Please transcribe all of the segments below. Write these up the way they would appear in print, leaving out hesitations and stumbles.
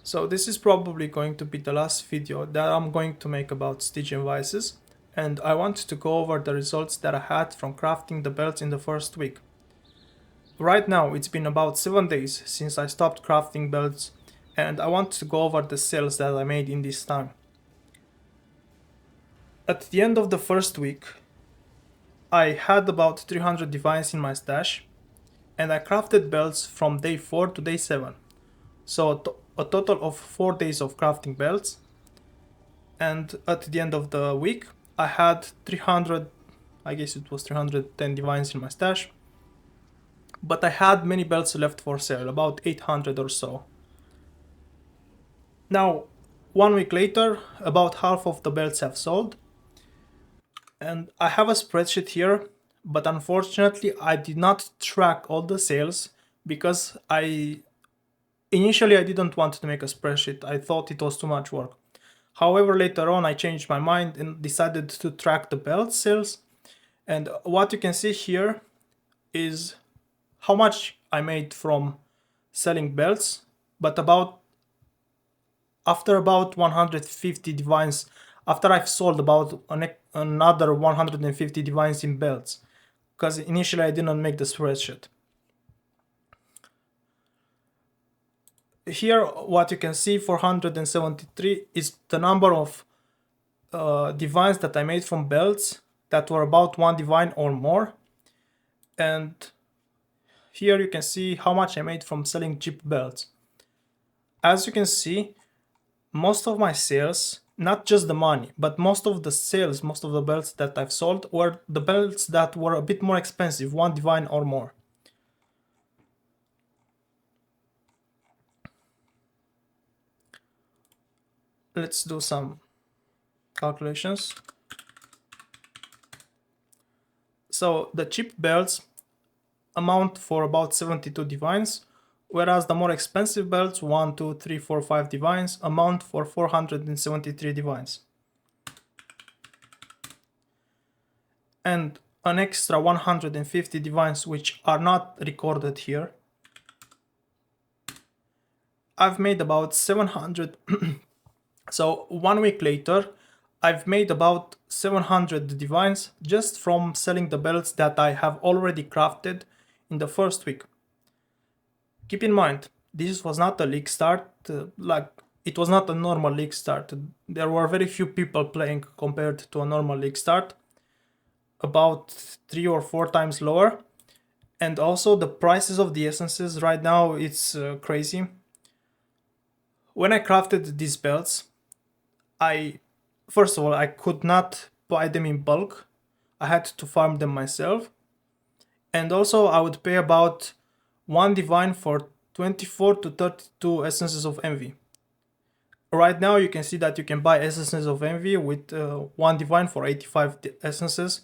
So this is probably going to be the last video that I'm going to make about Stygian Vises, and I want to go over the results that I had from crafting the belts in the first week. Right now it's been about 7 days since I stopped crafting belts, and I want to go over the sales that I made in this time. At the end of the first week, I had about 300 divines in my stash, and I crafted belts from day 4 to day 7. So a total of 4 days of crafting belts, and at the end of the week I had 300, I guess it was 310 divines in my stash, but I had many belts left for sale, about 800 or so. Now 1 week later, about half of the belts have sold, and I have a spreadsheet here, but unfortunately I did not track all the sales because initially I didn't want to make a spreadsheet. I thought it was too much work. However, later on I changed my mind and decided to track the belt sales, and what you can see here is how much I made from selling belts, but after about 150 divines, after I've sold about another 150 divines in belts, because initially I didn't make the spreadsheet. Here what you can see, 473, is the number of divines that I made from belts that were about 1 divine or more, and here you can see how much I made from selling cheap belts. As you can see, most of my sales, not just the money, but most of the sales, most of the belts that I've sold were the belts that were a bit more expensive, 1 divine or more. Let's do some calculations. So the cheap belts amount for about 72 divines, whereas the more expensive belts, 1, 2, 3, 4, 5 divines, amount for 473 divines. And an extra 150 divines which are not recorded here, I've made about 700. So 1 week later, I've made about 700 divines just from selling the belts that I have already crafted in the first week. Keep in mind, this was not a league start, it was not a normal league start. There were very few people playing compared to a normal league start, about 3 or 4 times lower. And also the prices of the essences right now, it's crazy. When I crafted these belts, first of all, I could not buy them in bulk. I had to farm them myself. And also I would pay about 1 divine for 24 to 32 essences of envy. Right now you can see that you can buy essences of envy with 1 divine for 85 essences,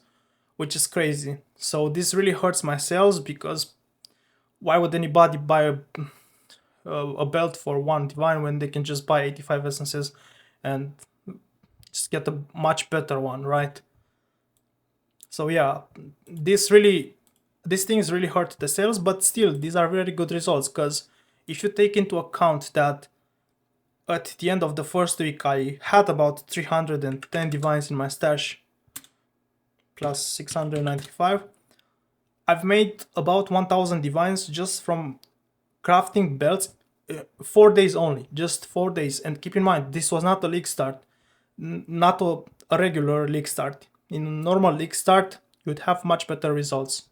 which is crazy. So this really hurts my sales, because why would anybody buy a belt for 1 divine when they can just buy 85 essences and just get a much better one, right? So yeah, these things really hurt the sales, but still these are very good results, because if you take into account that at the end of the first week I had about 310 divines in my stash plus 695, I've made about 1000 divines just from crafting belts, 4 days only, just 4 days. And keep in mind, this was not a league start, not a regular league start. In a normal league start, you'd have much better results.